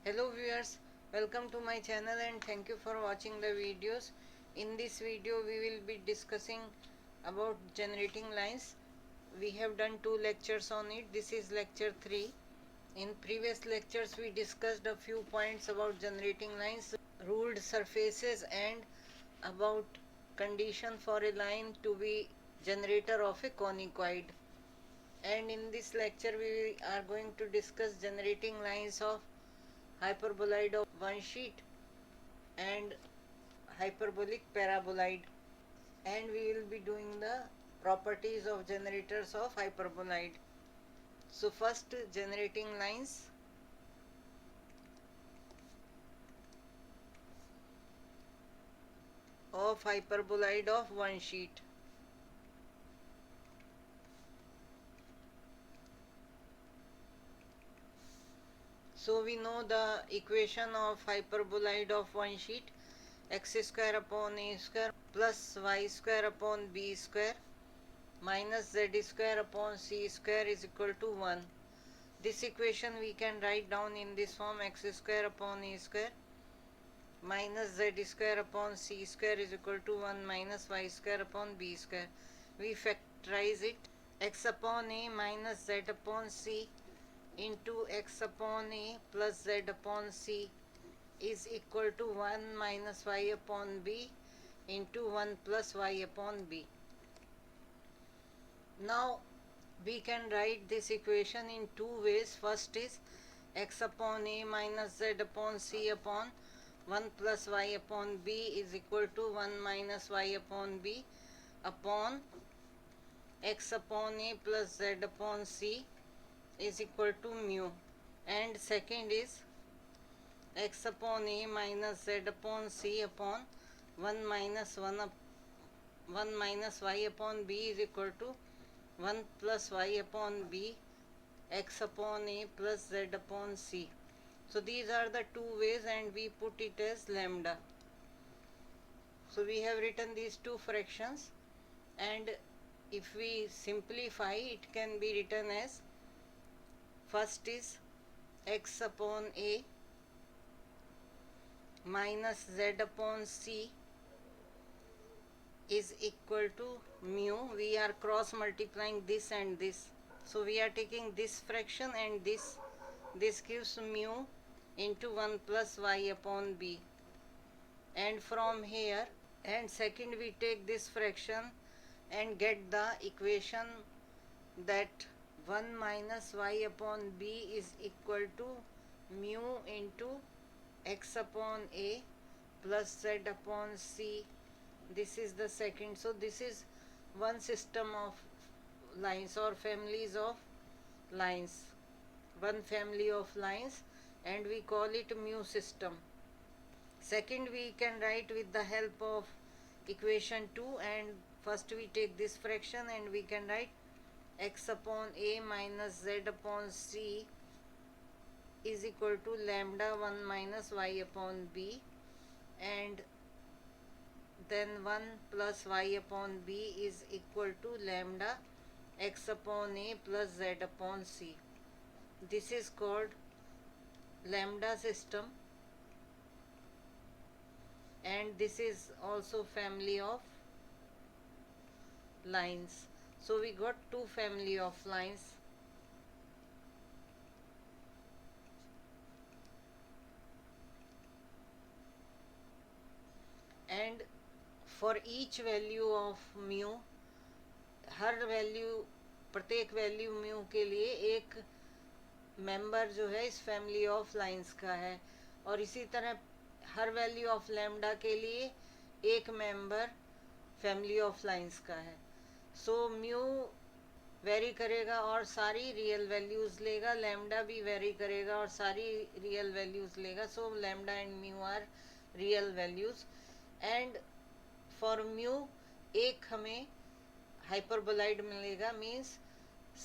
Hello viewers, welcome to my channel and thank you for watching the videos. In this video we will be discussing about generating lines. We have done 2 lectures on it. This is lecture 3. In previous lectures we discussed a few points about generating lines, ruled surfaces, and about condition for a line to be generator of a conicoid. And in this lecture we are going to discuss generating lines of hyperboloid of one sheet and hyperbolic paraboloid, and we will be doing the properties of generators of hyperboloid. So first, generating lines. Of hyperboloid of one sheet. So we know the equation of hyperboloid of one sheet: x square upon a square plus y square upon b square minus z square upon c square is equal to 1. This equation we can write down in this form: x square upon a square minus z square upon c square is equal to 1 minus y square upon b square. We factorize it: x upon a minus z upon c into x upon a plus z upon c is equal to 1 minus y upon b into 1 plus y upon b. Now we can write this equation in two ways. First is x upon a minus z upon c upon 1 plus y upon b is equal to 1 minus y upon b upon x upon a plus z upon c is equal to mu. And second is x upon a minus z upon c upon 1 minus 1 minus y upon b is equal to 1 plus y upon b x upon a plus z upon c. So these are the two ways and we put it as lambda. So we have written these two fractions, and if we simplify it can be written as: first is x upon a minus z upon c is equal to mu. We are cross multiplying this and this, so we are taking this fraction and this gives mu into 1 plus y upon b. And from here, and second we take this fraction and get the equation that 1 minus y upon b is equal to mu into x upon a plus z upon c. This is the second. So this is one system of lines or families of lines, one family of lines, and we call it mu system. Second, we can write with the help of equation 2, and first we take this fraction and we can write x upon a minus z upon c is equal to lambda 1 minus y upon b, and then 1 plus y upon b is equal to lambda x upon a plus z upon c. This is called lambda system, and this is also family of lines. So we got two family of lines. And for each value of mu, her value, प्रत्येक value mu के लिए एक member जो है इस family of lines का है, और इसी तरह हर वैल्यू ऑफ लैम्डा के लिए एक मेंबर फैमिली ऑफ लाइंस का है. सो म्यू वेरी करेगा और सारी रियल वैल्यूज़ लेगा, लैम्डा भी वेरी करेगा और सारी रियल वैल्यूज़ लेगा. So lambda and mu are real values, and for mu एक हमें हाइपरबोलाइड मिलेगा, मीन्स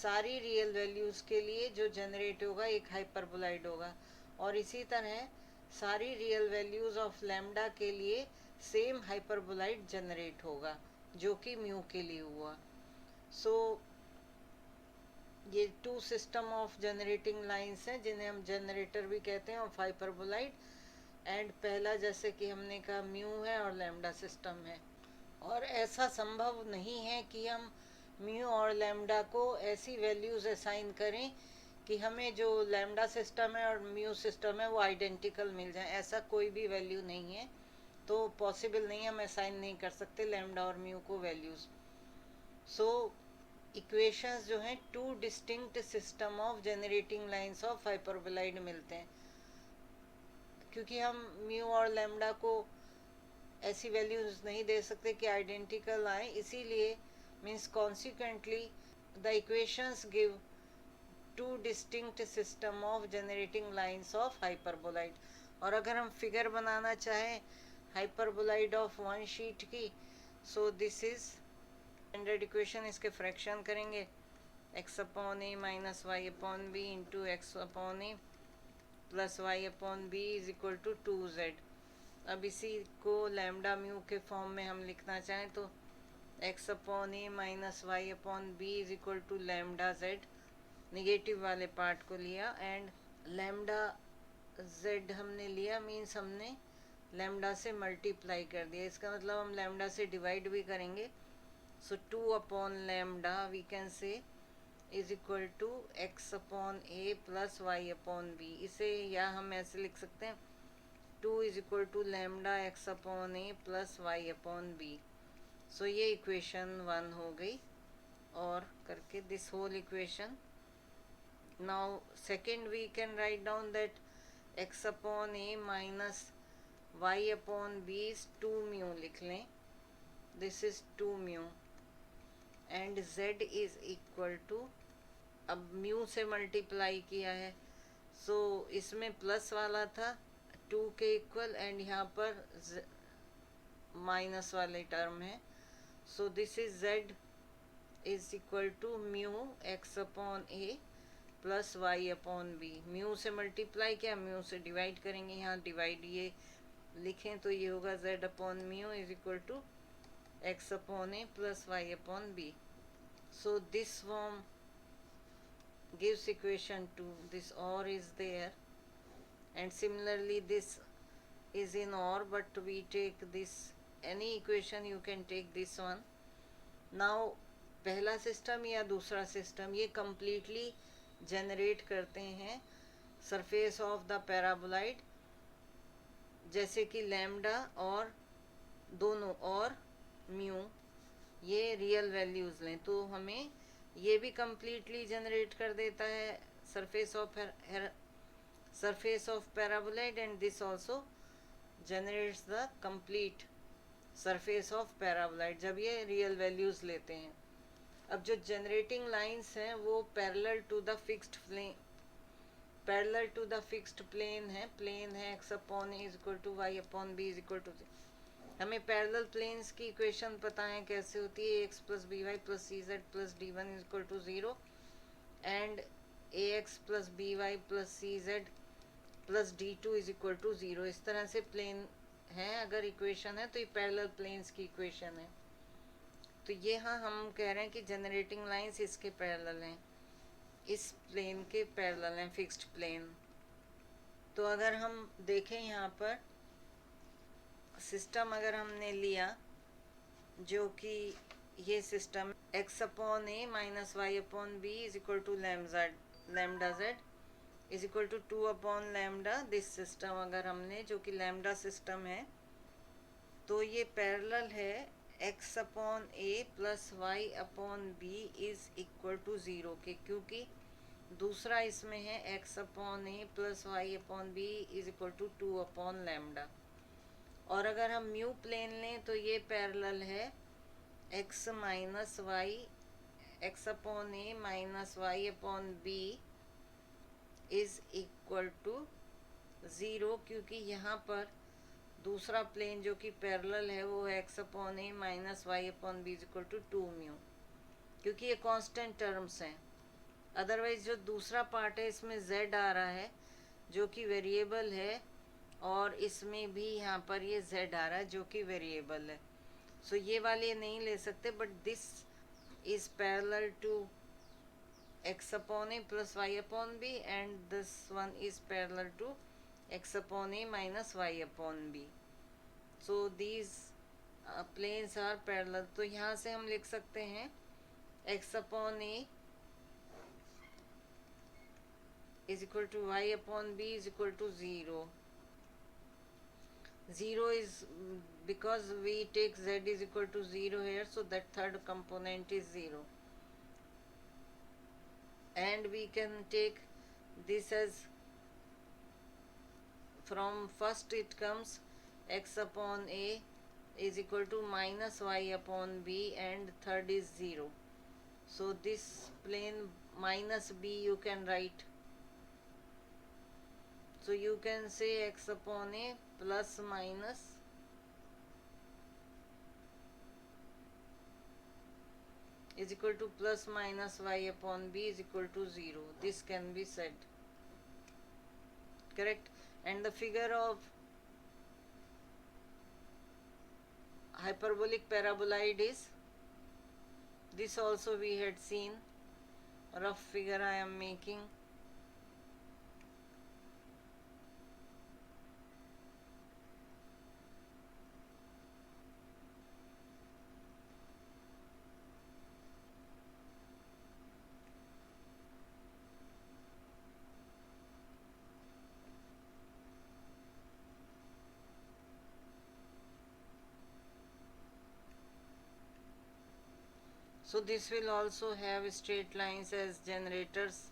सारी रियल वैल्यूज़ के लिए जो जनरेट होगा एक हाइपरबोलाइड होगा, और इसी तरह सारी रियल वैल्यूज़ ऑफ लैम्डा के लिए सेम हाइपरबोलाइड जनरेट होगा जो कि म्यू के लिए हुआ. सो ये two system of generating lines हैं जिन्हें हम जनरेटर भी कहते हैं ऑफ हाइपरबोलाइड। एंड पहला जैसे कि हमने कहा म्यू है और लैम्डा सिस्टम है। और ऐसा संभव नहीं है कि हम म्यू और लैम्डा को ऐसी वैल्यूज असाइन करें कि हमें जो लैम्डा सिस्टम है और म्यू सिस्टम है वो आइडेंटिकल मिल जाए, ऐसा कोई भी वैल्यू नहीं है। तो पॉसिबल नहीं, हम असाइन नहीं कर सकते लैम्डा और म्यू को वैल्यूज। सो इक्वेशंस जो हैं two distinct system of generating lines of hyperboloid मिलते हैं। क्योंकि हम म्यू और लैम्डा को ऐसी वैल्यूज नहीं दे सकते कि आइडेंटिकल आए, इसीलिए means consequently the equations give two distinct system of generating lines of hyperboloid. और अगर हम फिगर बनाना चाहें हाइपरबोलाइड ऑफ वन शीट की, so this is standard equation. इसके फ्रैक्शन करेंगे x upon A minus Y upon b into x upon A plus Y upon B is equal to 2z। अब इसी को लैम्डा म्यू के form में हम लिखना चाहें तो x upon A minus Y upon B is equal to lambda z, negative वाले पार्ट को लिया, एंड लैम्डा z हमने लिया मीन्स हमने लैम्डा से मल्टीप्लाई कर दिया। इसका मतलब हम लैम्डा से डिवाइड भी करेंगे। So 2 upon lambda we can say is equal to x upon a plus y upon b। इसे या हम ऐसे लिख सकते हैं 2 is equal to lambda x upon a plus y upon b। So ये इक्वेशन 1 हो गई। और करके this whole equation, now second we can write down that x upon a minus y upon b is 2 mu लिख लें, this is 2 mu and z is equal to, अब mu से multiply किया है, सो इसमें प्लस वाला था 2 के इक्वल एंड यहाँ पर माइनस वाले टर्म है। So this is z is equal to mu x upon a plus Y upon b. Mu से मल्टीप्लाई किया, म्यू से डिवाइड करेंगे, यहाँ डिवाइड ये लिखें तो ये होगा z upon mu is equal to x upon a plus y upon b। So this form gives equation 2, this or is there, and similarly this is in or, but we take this any equation, you can take this one। now पहला system या दूसरा system ये completely generate करते हैं surface of the paraboloid, जैसे कि lambda और दोनों और म्यू ये रियल वैल्यूज लें तो हमें ये भी कंप्लीटली जनरेट कर देता है surface of paraboloid, and this also generates the complete surface of paraboloid जब ये रियल वैल्यूज लेते हैं। अब जो जनरेटिंग लाइंस हैं वो parallel to the fixed plane है x upon a is equal to y upon B is equal to. हमें पैरेलल प्लेन्स की इक्वेशन पता है कैसे होती है, ax plus b y plus c z plus d one is equal to 0 and ax plus b y plus c z plus d two is equal to 0। इस तरह से प्लेन है, अगर इक्वेशन है तो ये पैरेलल प्लेन्स की equation है। तो ये हाँ हम कह रहे हैं कि जनरेटिंग लाइंस इसके पैरेलल हैं, इस प्लेन के पैरेलल हैं, फिक्स्ड प्लेन। तो अगर हम देखें यहाँ पर सिस्टम अगर हमने लिया जो कि ये system x upon A minus Y upon B is equal to lambda z is equal to 2 upon lambda, this system अगर हमने जो कि लैम्डा सिस्टम है तो ये पैरेलल है x upon A plus Y upon B is equal to 0 के, क्योंकि दूसरा इसमें है x upon A plus Y upon B is equal to 2 upon lambda. और अगर हम म्यू प्लेन लें तो ये पैरेलल है x minus y x upon A minus Y upon B is equal to 0, क्योंकि यहाँ पर दूसरा प्लेन जो कि पैरेलल है वो है x upon A minus Y upon B is equal to 2 mu, क्योंकि ये कांस्टेंट टर्म्स हैं। अदरवाइज जो दूसरा पार्ट है इसमें z आ रहा है जो कि वेरिएबल है, और इसमें भी यहाँ पर ये z आ रहा है जो कि वेरिएबल है। सो ये वाले नहीं ले सकते, but this is parallel to x upon a plus y upon b, and this one is parallel to x upon a minus y upon b. So these planes are parallel. तो यहाँ से हम लिख सकते हैं x upon a is equal to y upon b is equal to 0. 0 is because we take z is equal to 0 here, so that third component is 0. And we can take this as, from first it comes x upon a is equal to minus y upon b, and third is 0. So this plane minus b you can write. So you can say x upon a plus minus is equal to plus minus y upon b is equal to 0. This can be said. Correct? And the figure of hyperbolic paraboloid is, this also we had seen. Rough figure I am making. So this will also have straight lines as generators.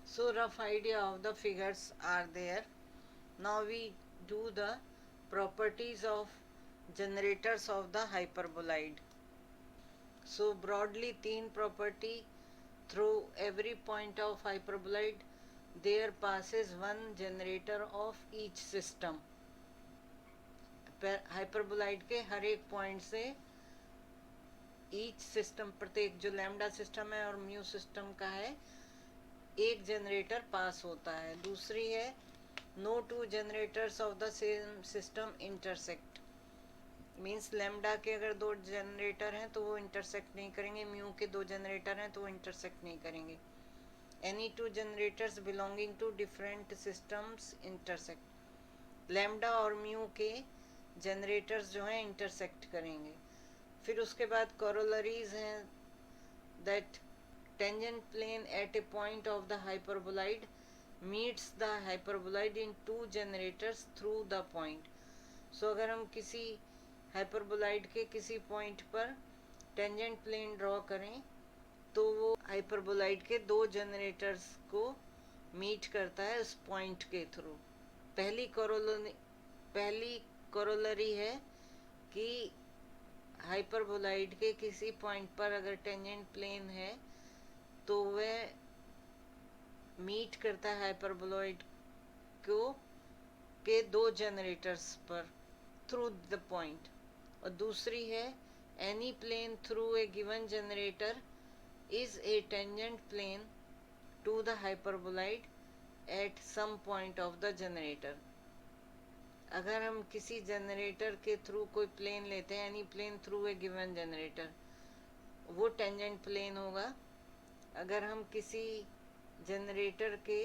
So rough idea of the figures are there. Now we do the properties of generators of the hyperboloid. So broadly तीन property, through every point of hyperboloid there passes one generator of each system. hyperboloid के हर एक point से each system, प्रत्येक जो lambda system है और mu system का है, एक जनरेटर पास होता है. दूसरी है no two generators of the same system intersect. Means lambda के अगर दो जनरेटर हैं तो वो इंटरसेक्ट नहीं करेंगे, म्यू के दो जनरेटर हैं तो वो इंटरसेक्ट नहीं करेंगे. Any two generators belonging to different systems intersect. Lambda और म्यू के जनरेटर्स जो हैं इंटरसेक्ट करेंगे. फिर उसके बाद कोरोलरीज हैं that tangent plane at a point of the hyperboloid meets the hyperboloid in two generators through the point. So अगर हम किसी hyperboloid के किसी point पर tangent plane draw करें तो वो hyperboloid के दो generators को meet करता है उस point के through. पहली corollary है कि hyperboloid के किसी point पर अगर tangent plane है तो वह मीट करता है हाइपरबोलॉइड को के दो जनरेटर्स पर थ्रू द पॉइंट. और दूसरी है any plane through a given generator is a tangent plane to the hyperboloid at some point of the generator. अगर हम किसी जनरेटर के थ्रू कोई प्लेन लेते हैं, any plane through a given generator, वो टेंजेंट प्लेन होगा. अगर हम किसी जनरेटर के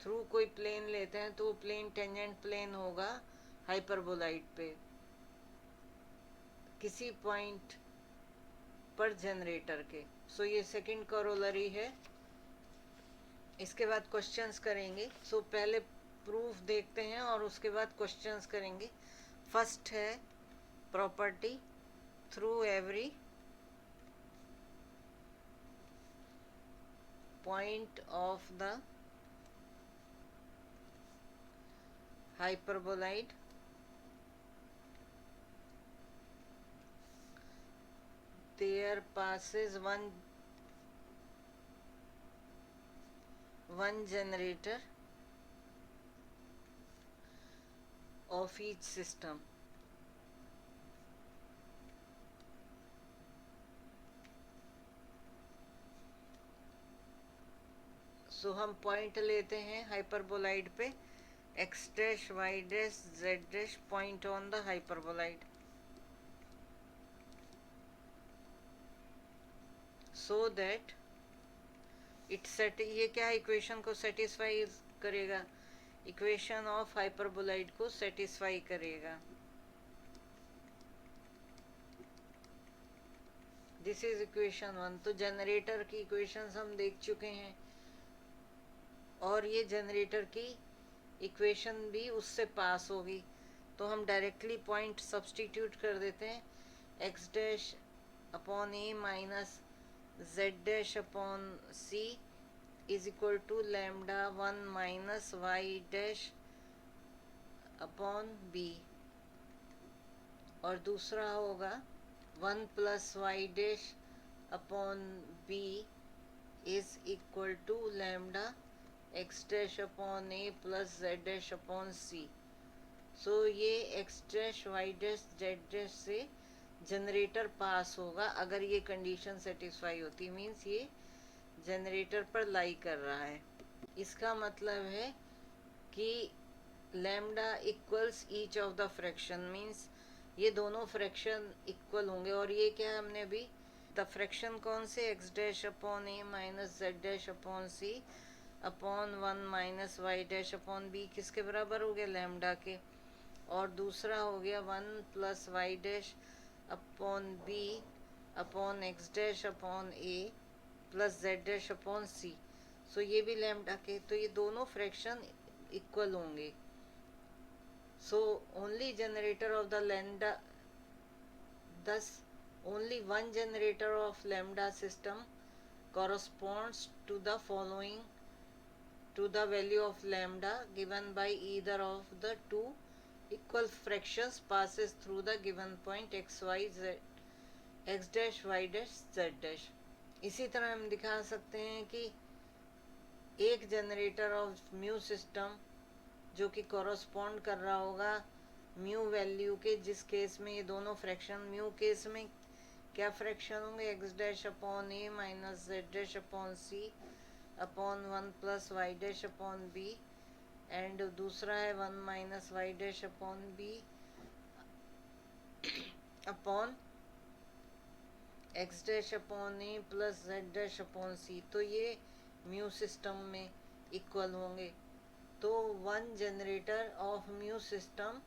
थ्रू कोई प्लेन लेते हैं तो वो प्लेन टेंजेंट प्लेन होगा हाइपरबोलॉइड पे किसी पॉइंट पर जनरेटर के. सो ये सेकंड कोरोलरी है. इसके बाद क्वेश्चंस करेंगे. सो पहले प्रूफ देखते हैं और उसके बाद क्वेश्चंस करेंगे. फर्स्ट है property through every point of the hyperboloid there passes one generator of each system. सो हम पॉइंट लेते हैं हाइपरबोलाइड पे x dash y dash z dash point on the hyperboloid, so that it set, ये क्या equation को satisfy करेगा, equation of hyperboloid को satisfy करेगा. This is equation 1. तो जनरेटर की इक्वेशंस हम देख चुके हैं और ये जनरेटर की इक्वेशन भी उससे पास होगी. तो हम डायरेक्टली पॉइंट सब्स्टिट्यूट कर देते हैं. x dash upon A minus z dash upon c is equal to lambda 1 minus y dash upon b, और दूसरा होगा 1 plus y dash upon b is equal to lambda x dash upon a plus z dash upon c. So ये x dash y dash z dash से generator pass होगा अगर ये condition satisfy होती, means ये जनरेटर पर lie कर रहा है. इसका मतलब है कि lambda equals each of the fraction, means ये दोनों फ्रैक्शन इक्वल होंगे. और ये क्या हमने अभी द फ्रैक्शन कौन से, एक्स डैश अपॉन ए minus Z dash upon C upon 1 minus Y dash upon B किसके बराबर हो गया, लैम्डा के. और दूसरा हो गया 1 plus Y dash upon B upon X dash upon ए plus Z dash upon C. So ये भी लैम्डा के. तो ये दोनों फ्रैक्शन इक्वल होंगे. So only generator off the lambda, thus only one generator of lambda system corresponds to the following, to the value of lambda given by either of the two equal fractions passes through the given point x y z, x dash y dash z dash. इसी तरह हम दिखा सकते हैं कि एक generator of mu system जो कि कॉरस्पॉन्ड कर रहा होगा म्यू वैल्यू के, जिस केस में ये दोनों फ्रैक्शन, म्यू केस में क्या फ्रैक्शन होंगे, X dash upon A minus Z dash upon C upon 1 plus Y dash upon B, and दूसरा है 1 minus Y dash upon B upon X dash upon ए plus Z dash upon C. तो ये mu system में equal होंगे. तो one generator of mu system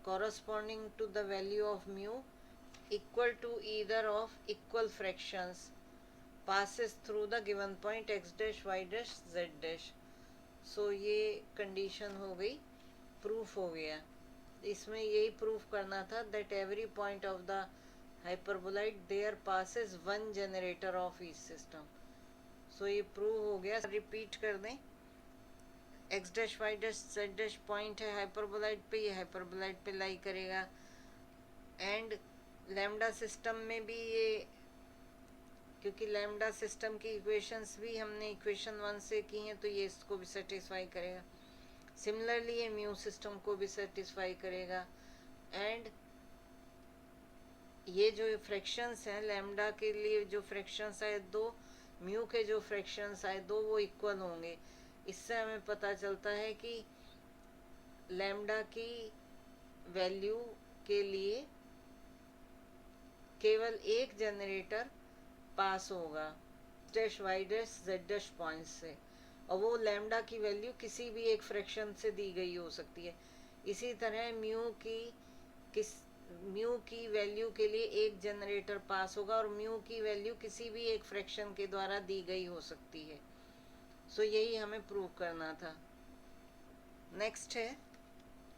corresponding to the value of mu equal to either of equal fractions passes through the given point x dash y dash z dash. so ये condition हो गई, proof हो गया. इसमें यही proof करना था that every point of the hyperboloid there passes one generator of each system. so ये प्रूव हो गया. रिपीट कर दें, x dash y dash z dash point है हाइपरबोलाइड पे, ये हाइपरबोलाइड पे लाई करेगा. एंड लैम्डा सिस्टम में भी ये, क्योंकि लैम्डा सिस्टम की इक्वेशंस भी हमने इक्वेशन 1 से की हैं, तो ये इसको भी सेटिस्फाई करेगा. सिमिलरली ये म्यू सिस्टम को भी सेटिस्फाई करेगा. एंड ये जो फ्रैक्शंस हैं लैम्डा के लिए, जो फ्रैक्शंस आए दो, म्यू के जो फ्रैक्शंस आए दो, वो इक्वल होंगे. इससे हमें पता चलता है कि लैम्डा की वैल्यू के लिए केवल एक जनरेटर पास होगा dash y dash z dash point से, और वो लैम्डा की वैल्यू किसी भी एक फ्रैक्शन से दी गई हो सकती है. इसी तरह म्यू की वैल्यू के लिए एक जनरेटर पास होगा और म्यू की वैल्यू किसी भी एक फ्रैक्शन के द्वारा दी गई हो सकती है. सो यही हमें प्रूव करना था. नेक्स्ट है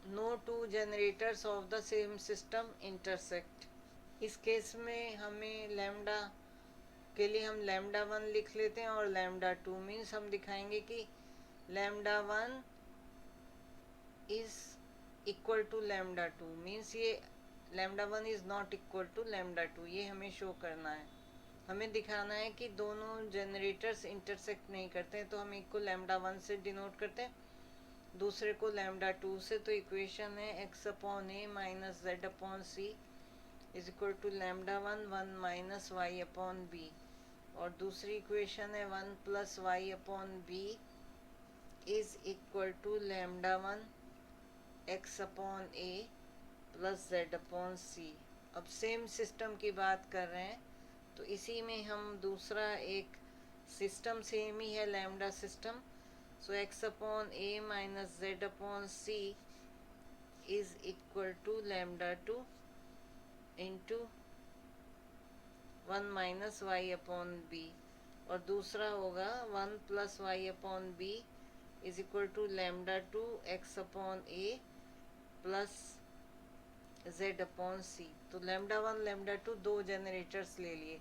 no two generators of the same system intersect. इस केस में हमें लैम्डा के लिए हम लैम्डा 1 लिख लेते हैं और लैम्डा 2 मीन्स हम दिखाएंगे कि lambda 1 is equal to lambda 2 means ये lambda 1 is not equal to lambda 2, ये हमें शो करना है। हमें दिखाना है कि दोनों जनरेटर्स इंटरसेक्ट नहीं करते हैं, तो हम एक को लैम्डा 1 से डिनोट करते हैं, दूसरे को लैम्डा 2 से। तो इक्वेशन है x upon A minus Z upon C is equal to lambda 1 1 minus Y upon B, और दूसरी इक्वेशन है 1 plus Y upon B is equal to lambda 1 x upon A plus Z upon C. अब same system की बात कर रहे हैं, तो इसी में हम दूसरा एक सिस्टम सेम ही है, lambda system. So x upon A minus Z upon C is equal to lambda 2 into 1 minus Y upon B, और दूसरा होगा 1 plus Y upon B is equal to lambda 2 x upon A plus z upon C. तो lambda 1 lambda 2 दो generators ले लिए।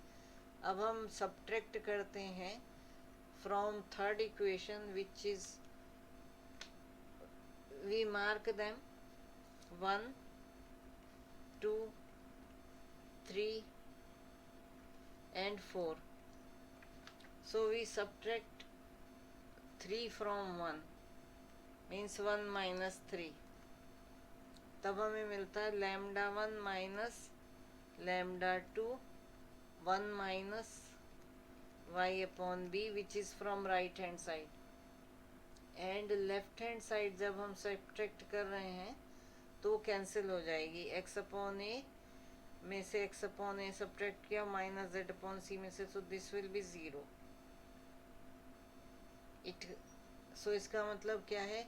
अब हम subtract करते हैं from third equation which is we mark them 1 2 3 and 4. So we subtract 3 from 1 means 1 minus 3, तब हमें मिलता है lambda 1 minus lambda 2 1 minus Y upon b which is from right hand side, and left hand side जब हम subtract कर रहे हैं तो कैंसिल हो जाएगी। एक्स अपॉन ए में से एक्स अपॉन ए सब्ट्रैक्ट किया माइनस जेड अपॉन सी में से, so this will be zero. सो इसका मतलब क्या है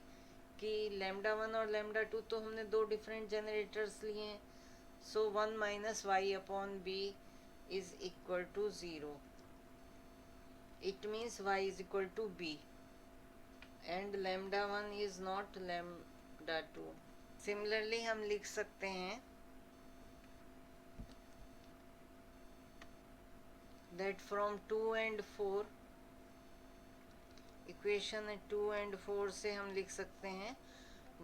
कि लैम्डा 1 और लैम्डा 2 तो हमने दो डिफरेंट जनरेटर्स लिए हैं। So 1 minus Y upon B is equal to 0। It means y is equal to b and lambda 1 is not lambda 2। Similarly हम लिख सकते हैं that from 2 and 4 equation 2 and 4 से हम लिख सकते हैं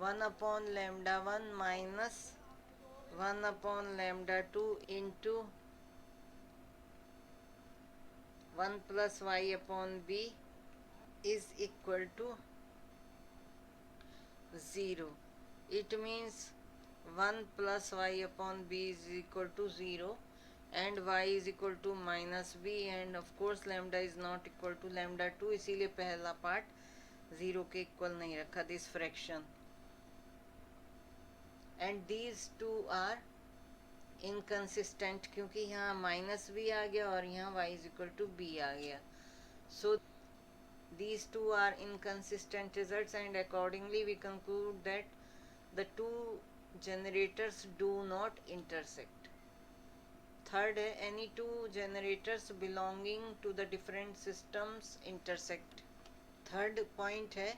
1 upon lambda 1 minus 1 upon lambda 2 into 1 plus Y upon B is equal to 0। It means 1 plus Y upon B is equal to 0 and y is equal to minus b, and of course lambda is not equal to lambda 2, इसीलिए पहला part 0 के equal नहीं रखा, this fraction. And these two are inconsistent क्योंकि यहाँ minus b आ गया और यहाँ y is equal to b आ गया। सो these two are inconsistent results, and accordingly we conclude that the two generators do not intersect. Third है any two generators belonging to the different systems intersect. Third point है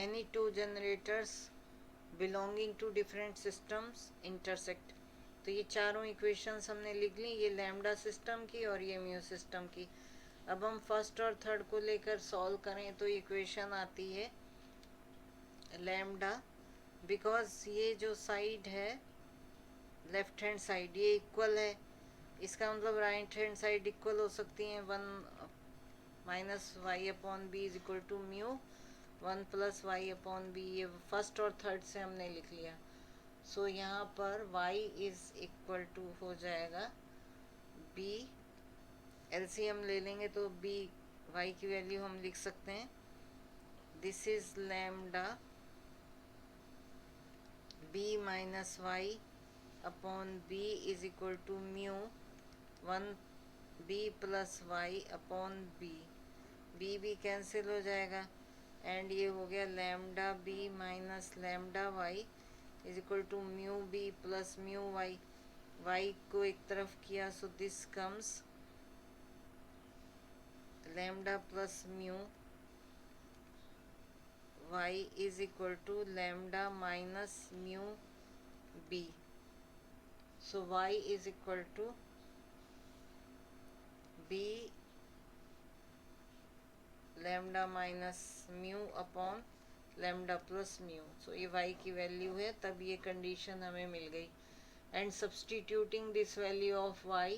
any two generators belonging to different systems intersect. तो ये चारों equations हमने लिख ली, ये lambda system की और ये म्यू सिस्टम की। अब हम फर्स्ट और थर्ड को लेकर सॉल्व करें तो इक्वेशन आती है लैम्डा, बिकॉज ये जो साइड है लेफ्ट हैंड साइड ये इक्वल है, इसका मतलब राइट हैंड साइड इक्वल हो सकती हैं 1 minus Y upon B is equal to mu 1 plus Y upon b, ये फर्स्ट और थर्ड से हमने लिख लिया। सो यहाँ पर y इज इक्वल टू हो जाएगा b, एलसीएम ले लेंगे तो b y की वैल्यू हम लिख सकते हैं, this is lambda b minus Y upon b is equal to mu 1 b plus Y upon b, b भी कैंसिल हो जाएगा एंड ये हो गया lambda b minus lambda y is equal to mu b plus mu y, y को एक तरफ किया so this comes lambda plus mu y is equal to lambda minus mu b. So y is equal to b lambda minus mu upon lambda plus mu. So ये y की value है, तब ये condition हमें मिल गई। And substituting this value of y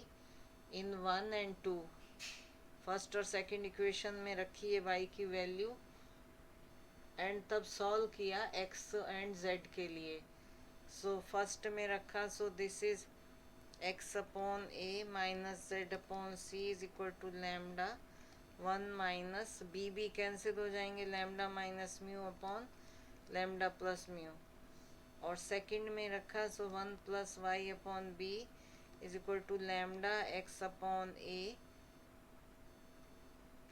in 1 and 2, first और second equation में रखी है y की वैल्यू, एंड तब सॉल्व किया x एंड z के लिए। सो फर्स्ट में रखा, so this is x upon a minus z upon c is equal to lambda 1 minus b cancel हो जाएंगे, lambda minus mu upon lambda plus mu. और second में रखा, so 1 plus Y upon B is equal to lambda x upon a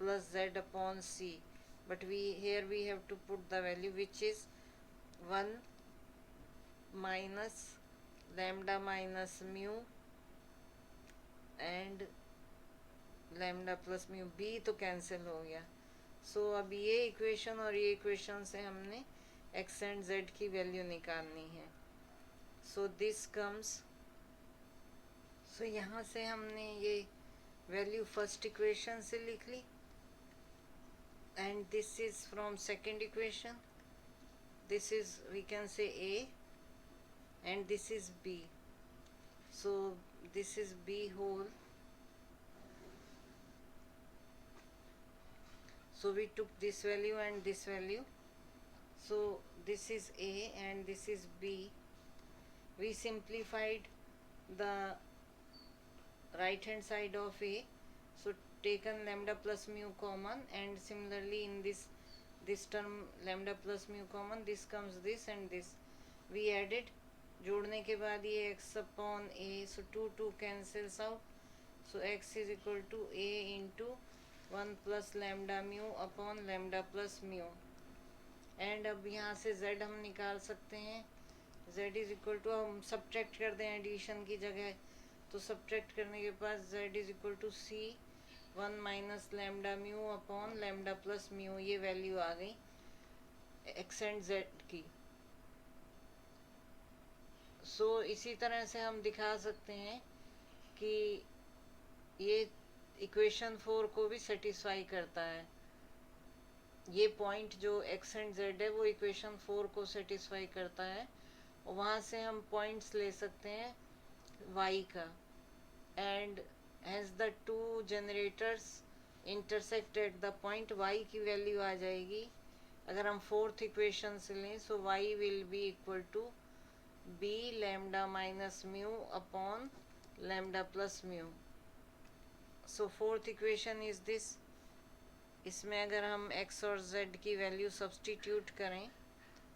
plus z upon c, but here we have to put the value which is 1 minus lambda minus mu and lambda plus mu, b तो cancel हो गया। सो अब ये equation और ये equation से हमने x and z की वैल्यू निकालनी है। सो दिस कम्स, सो यहाँ से हमने ये वैल्यू फर्स्ट इक्वेशन से लिख ली, and this is from second equation, this is we can say a and this is b, so this is b whole, so we took this value and this value, so this is a and this is b. We simplified the right hand side of a, so taken lambda plus mu common, and similarly in this term lambda plus mu common, this comes this and this we added, जोड़ने के बाद ये x upon a, so 2 cancels out, so x is equal to a into 1 plus lambda mu upon lambda plus mu। And अब यहाँ से z हम निकाल सकते हैं, z इज इक्वल टू, हम सब्ट्रैक्ट कर दें एडिशन की जगह, तो सब्ट्रैक्ट करने के बाद z is equal to c 1 minus lambda mu upon lambda plus mu, ये वैल्यू आ गई x एंड z की। सो इसी तरह से हम दिखा सकते हैं कि ये इक्वेशन 4 को भी सेटिस्फाई करता है। ये पॉइंट जो x एंड z है वो इक्वेशन 4 को सेटिस्फाई करता है, और वहाँ से हम पॉइंट्स ले सकते हैं y का, and has the two generators intersect at the point, y की वैल्यू आ जाएगी अगर हम फोर्थ इक्वेशन से लें, so y will be equal to b lambda minus mu upon lambda plus mu. So fourth equation is this, इसमें अगर हम x और z की वैल्यू सब्सटीट्यूट करें,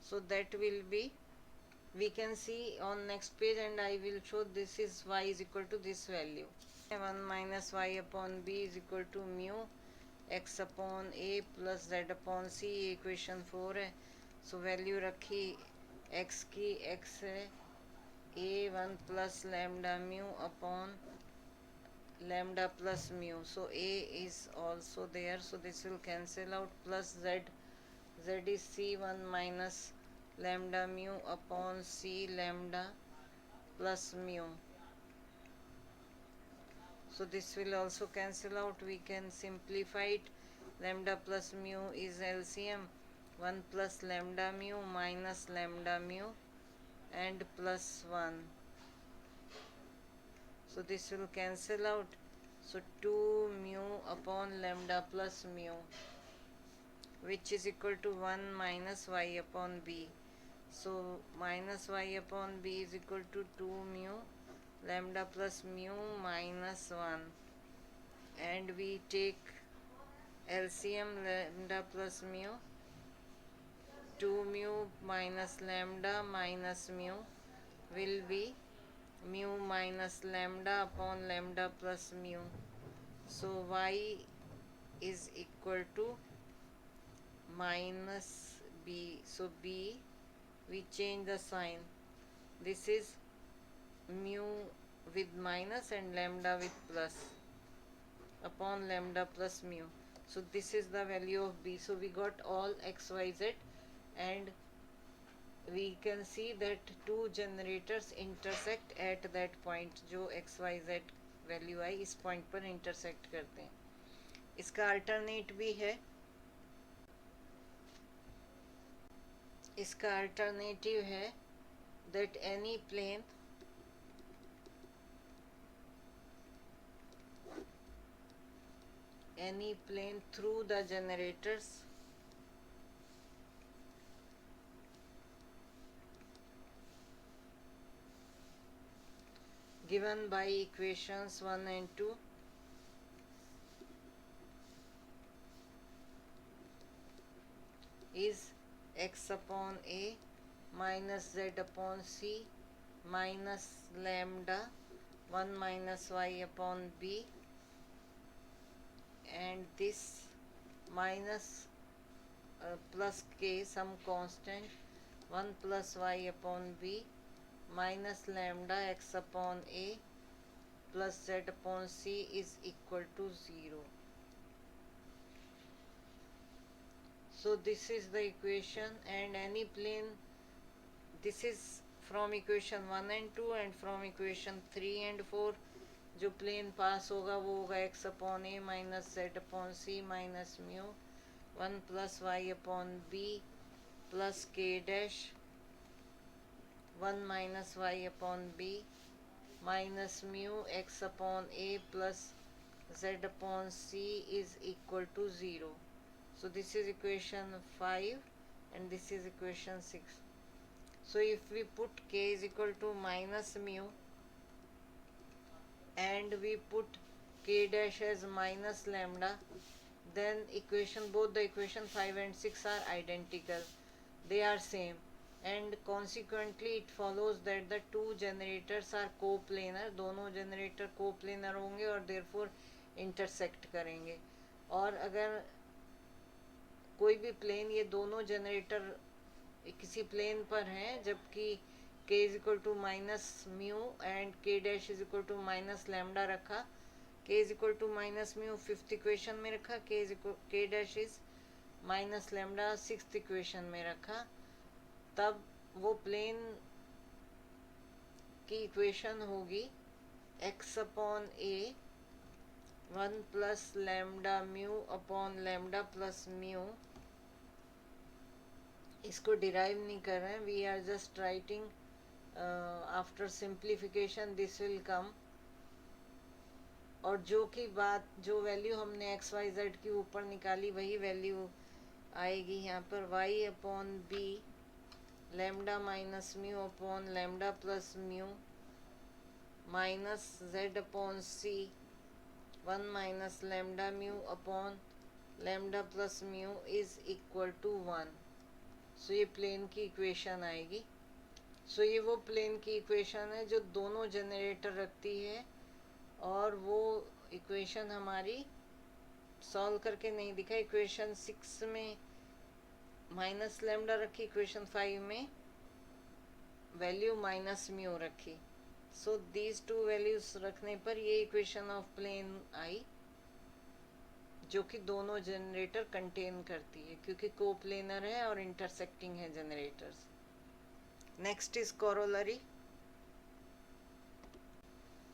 so that will be, we can see on next page and I will show, this is y is equal to this value, 1 minus y upon b is equal to mu x upon a plus z upon c, equation 4 है। So value रखी x की, x है a 1 plus lambda mu upon lambda plus mu, so a is also there, so this will cancel out, plus z is c1 minus lambda mu upon c lambda plus mu, so this will also cancel out, we can simplify it, lambda plus mu is LCM 1 plus lambda mu minus lambda mu and plus 1, so this will cancel out, so 2 mu upon lambda plus mu, which is equal to 1 minus y upon b, so minus y upon b is equal to 2 mu lambda plus mu minus 1, and we take LCM lambda plus mu, 2 mu minus lambda minus mu will be mu minus lambda upon lambda plus mu, so y is equal to minus b, so b we change the sign, this is mu with minus and lambda with plus upon lambda plus mu, so this is the value of b, so we got all x y z, and we can see that two generators intersect at that point, जो x y z value आई इस point पर intersect करते हैं। इसका alternate भी है, इसका alternative है that any plane through the generators given by equations 1 and 2 is x upon a minus z upon c minus lambda 1 minus y upon b, and this minus plus k some constant 1 plus y upon b minus lambda x upon a plus z upon c is equal to 0. So this is the equation, and any plane, this is from equation 1 and 2, and from equation 3 and 4 जो plane पास होगा वो होगा x upon A minus Z upon C minus mu 1 plus Y upon B plus K dash 1 minus Y upon B minus mu x upon A plus z upon c is equal to 0. So this is equation 5 and this is equation 6. So if we put k is equal to minus mu and we put k dash as minus lambda, then both the equation 5 and 6 are identical, they are same, and consequently it follows that the two generators are coplanar, दोनों generator coplanar होंगे और therefore intersect करेंगे. और अगर कोई भी plane ये दोनों जनरेटर किसी प्लेन पर हैं जबकि k is equal to minus mu and k dash is equal to minus lambda रखा, k is equal to minus mu fifth equation में रखा, k dash is minus lambda sixth equation में रखा, तब वो प्लेन की इक्वेशन होगी x upon a 1 plus lambda mu upon lambda plus mu. इसको डिराइव नहीं कर रहे हैं, we are just writing after simplification this will come. और जो वैल्यू हमने एक्स वाई जेड की ऊपर निकाली वही वैल्यू आएगी यहाँ पर y upon b lambda minus mu upon lambda plus mu minus z upon c 1 minus lambda mu upon lambda plus mu is equal to 1. So ये प्लेन की इक्वेशन आएगी. सो ये वो प्लेन की इक्वेशन है जो दोनों जनरेटर रखती है, और वो इक्वेशन हमारी सॉल्व करके नहीं दिखा. इक्वेशन 6 में माइनस लैम्डा रखी, इक्वेशन 5 में वैल्यू माइनस म्यू रखी. सो दीज टू वैल्यूज रखने पर ये इक्वेशन ऑफ प्लेन आई जो कि दोनों जनरेटर कंटेन करती है क्योंकि कोप्लेनर है और इंटरसेक्टिंग है जनरेटर्स. Next is corollary.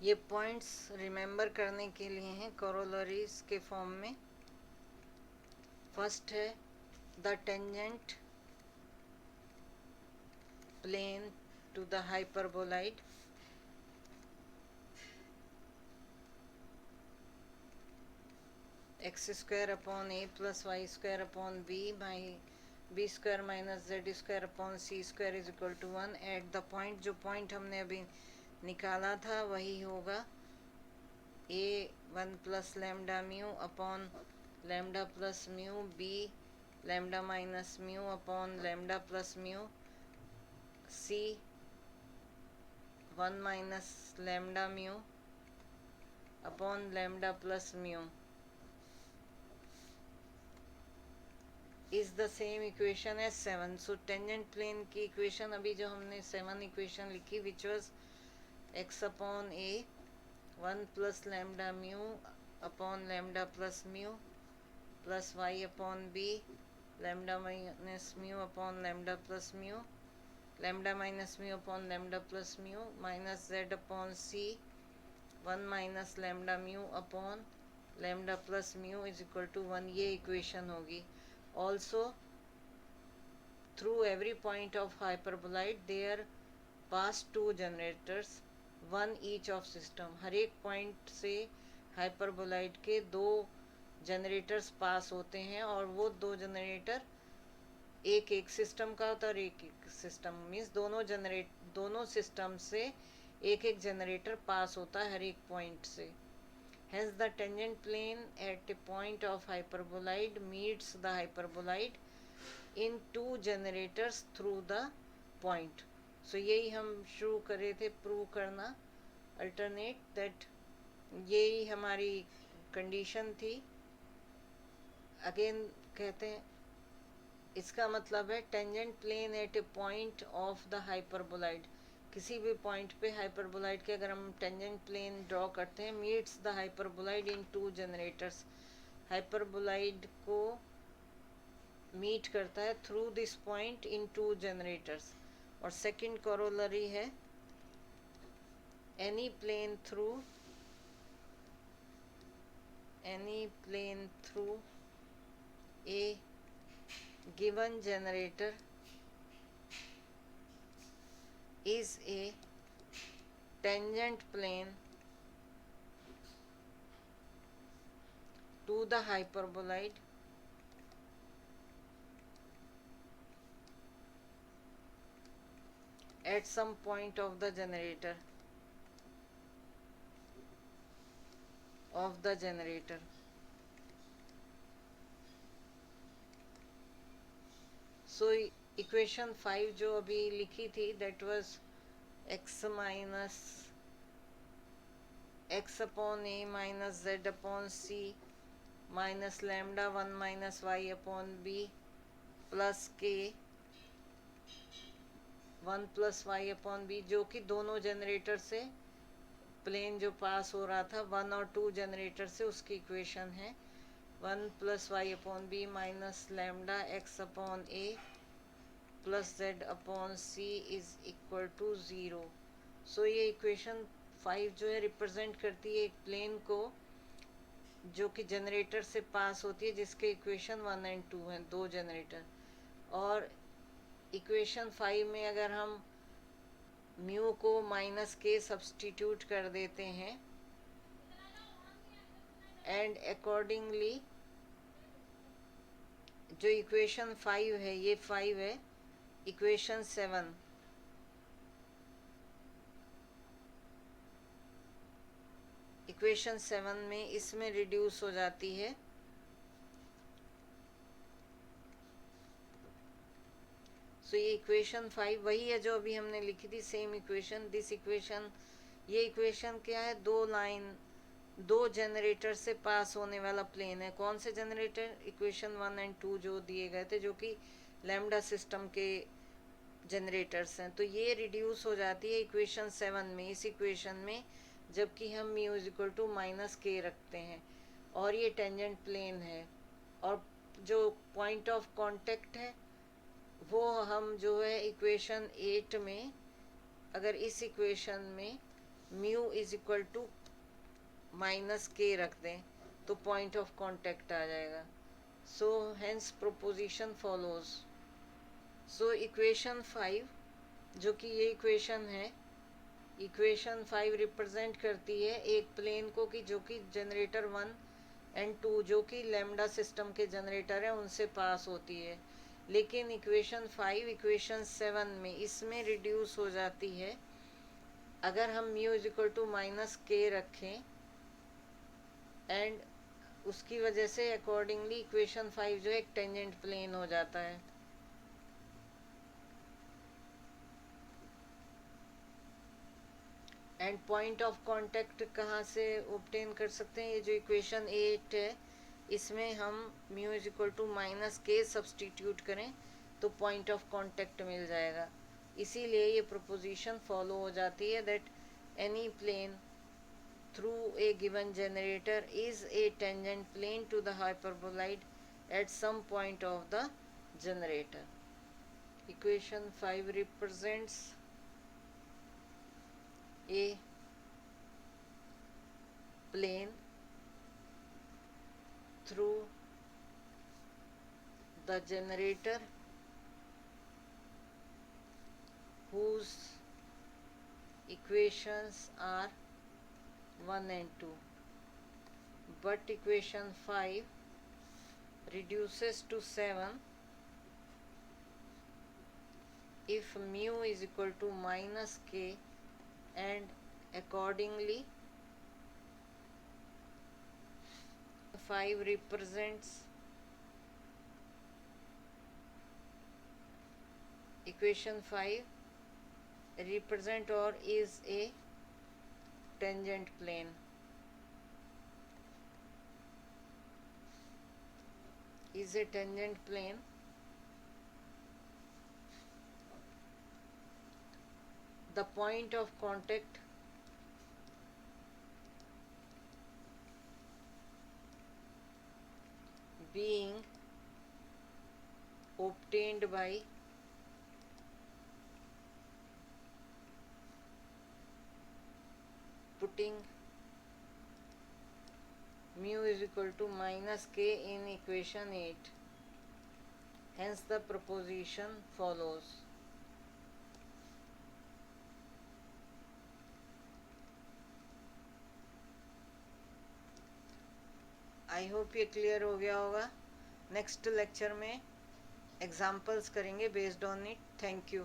ये पॉइंट्स रिमेंबर करने के लिए हैं कोरोलरीज के फॉर्म में. फर्स्ट है the tangent plane to the hyperboloid. X square upon A plus y square upon b by b square minus z square upon c square is equal to 1 at the point. जो point हमने अभी निकाला था वही होगा a 1 plus lambda mu upon lambda plus mu, b lambda minus mu upon lambda plus mu, c 1 minus lambda mu upon lambda plus mu is the same equation as 7. So tangent plane की equation अभी जो हमने 7 equation लिखी which was x upon a 1 plus lambda mu upon lambda plus mu plus Y upon b lambda minus mu upon lambda plus mu lambda minus mu upon lambda plus mu minus Z upon c 1 minus lambda mu upon lambda plus mu is equal to 1. ये equation होगी. Also through every point of hyperboloid there pass two generators, one each of system. हर एक point से hyperboloid के दो generators पास होते हैं और वो दो जनरेटर एक एक सिस्टम का होता है और एक एक सिस्टम मीन्स दोनों सिस्टम से एक एक जनरेटर पास होता है हर एक पॉइंट से. Hence the tangent plane at a point of hyperboloid meets the hyperboloid in two generators through the point. So यही हम शुरू कर रहे थे प्रूव करना अल्टरनेट दैट यही हमारी कंडीशन थी. अगेन कहते हैं इसका मतलब है tangent plane at a point of the hyperboloid. किसी भी पॉइंट पे हाइपरबोलाइड के अगर हम टेंजेंट प्लेन ड्रॉ करते हैं meets the hyperboloid in two generators. Hyperboloid को मीट करता है through this point in two generators. और सेकंड कोरोलरी है any plane through a given generator is a tangent plane to the hyperboloid at some point of the generator So equation 5 जो अभी लिखी थी that was x upon a minus z upon c minus lambda 1 minus y upon b plus k 1 plus y upon b, जो कि दोनों generator से plane जो पास हो रहा था 1 और 2 जनरेटर से उसकी इक्वेशन है. 1 plus Y upon B minus lambda x upon A plus Z upon C is equal to 0. So ये इक्वेशन 5 जो है रिप्रेजेंट करती है एक प्लेन को जो कि जनरेटर से पास होती है जिसके इक्वेशन 1 एंड 2 हैं, दो जनरेटर. और इक्वेशन 5 में अगर हम म्यू को माइनस के सब्स्टिट्यूट कर देते हैं एंड अकॉर्डिंगली जो इक्वेशन 5 है ये 5 है इक्वेशन 7. इक्वेशन 7 में इसमें रिड्यूस हो जाती है. सो ये इक्वेशन 5 वही है जो अभी हमने लिखी थी, सेम इक्वेशन. दिस इक्वेशन, ये इक्वेशन क्या है, दो जनरेटर से पास होने वाला प्लेन है. कौन से जनरेटर, इक्वेशन 1 एंड 2 जो दिए गए थे जो कि लैम्डा सिस्टम के जनरेटर्स हैं. तो ये रिड्यूस हो जाती है इक्वेशन 7 में, इस इक्वेशन में, जबकि हम mu is equal to minus k रखते हैं और ये टेंजेंट प्लेन है. और जो पॉइंट ऑफ कांटेक्ट है वो हम जो है इक्वेशन 8 में, अगर इस इक्वेशन में mu is equal to minus k रख दें तो पॉइंट ऑफ कांटेक्ट आ जाएगा. So hence proposition follows. So equation 5 जो कि ये इक्वेशन है, इक्वेशन 5 रिप्रेजेंट करती है एक प्लेन को कि जो कि जनरेटर 1 एंड 2 जो कि लैम्डा सिस्टम के जनरेटर हैं उनसे पास होती है. लेकिन इक्वेशन 5 इक्वेशन 7 में इसमें रिड्यूस हो जाती है अगर हम mu is equal to minus k रखें एंड उसकी वजह से अकॉर्डिंगली इक्वेशन 5 जो एक टेंजेंट प्लेन हो जाता है. एंड पॉइंट ऑफ कांटेक्ट कहाँ से ऑब्टेन कर सकते हैं, ये जो इक्वेशन 8 है इसमें हम mu is equal to minus k substitute करें तो पॉइंट ऑफ कांटेक्ट मिल जाएगा. इसीलिए ये प्रोपोजिशन फॉलो हो जाती है that any plane through a given generator is a tangent plane to the hyperboloid at some point of the generator. Equation 5 represents a plane through the generator whose equations are 1 and 2, but equation 5 reduces to 7 if mu is equal to minus k, and accordingly 5 represents equation 5 represent or is a tangent plane. Is a tangent plane the point of contact being obtained by putting mu is equal to minus k in equation 8. Hence the proposition follows. I hope ये clear हो गया होगा. Next lecture में examples करेंगे based on it. Thank you.